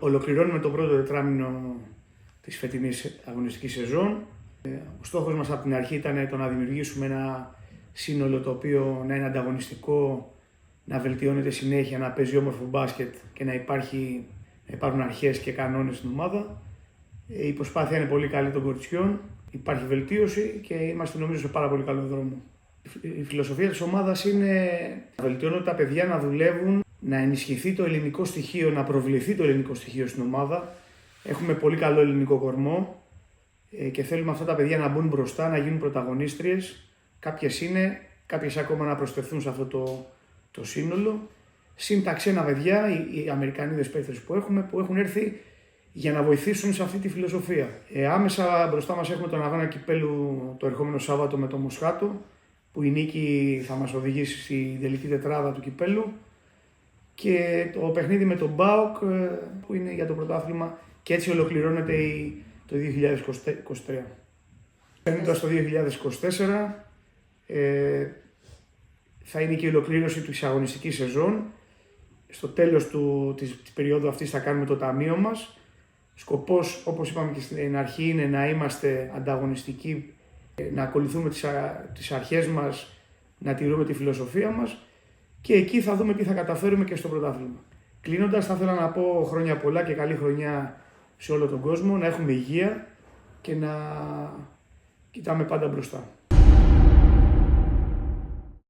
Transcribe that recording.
Ολοκληρώνουμε το πρώτο τετράμινο της φετινής αγωνιστικής σεζόν. Ο στόχος μας από την αρχή ήταν το να δημιουργήσουμε ένα σύνολο το οποίο να είναι ανταγωνιστικό, να βελτιώνεται συνέχεια, να παίζει όμορφο μπάσκετ και να υπάρχουν αρχές και κανόνες στην ομάδα. Η προσπάθεια είναι πολύ καλή των κοριτσιών, υπάρχει βελτίωση και είμαστε νομίζω σε πάρα πολύ καλό δρόμο. Η φιλοσοφία της ομάδας είναι να βελτιώνουν τα παιδιά να δουλεύουν, να ενισχυθεί το ελληνικό στοιχείο, να προβληθεί το ελληνικό στοιχείο στην ομάδα. Έχουμε πολύ καλό ελληνικό κορμό και θέλουμε αυτά τα παιδιά να μπουν μπροστά, να γίνουν πρωταγωνίστριες. Κάποιες είναι, κάποιες ακόμα να προσθεθούν σε αυτό το σύνολο. Συν τα ξένα παιδιά, οι Αμερικανίδες παίκτες που έχουν έρθει για να βοηθήσουν σε αυτή τη φιλοσοφία. Άμεσα μπροστά μας έχουμε τον αγώνα κυπέλου το ερχόμενο Σάββατο με το Μοσχάτο, που η νίκη θα μας οδηγήσει στη τελική τετράδα του κυπέλου, και το παιχνίδι με τον ΠΑΟΚ που είναι για το πρωτάθλημα, και έτσι ολοκληρώνεται το 2023. Παίρνοντας το 2024 θα είναι και η ολοκλήρωση της αγωνιστικής σεζόν. Στο τέλος της περίοδου αυτής θα κάνουμε το ταμείο μας. Σκοπός, όπως είπαμε και στην αρχή, είναι να είμαστε ανταγωνιστικοί, να ακολουθούμε τις αρχές μας, να τηρούμε τη φιλοσοφία μας και εκεί θα δούμε τι θα καταφέρουμε και στο πρωτάθλημα. Κλείνοντας, θα ήθελα να πω χρόνια πολλά και καλή χρονιά σε όλο τον κόσμο, να έχουμε υγεία και να κοιτάμε πάντα μπροστά.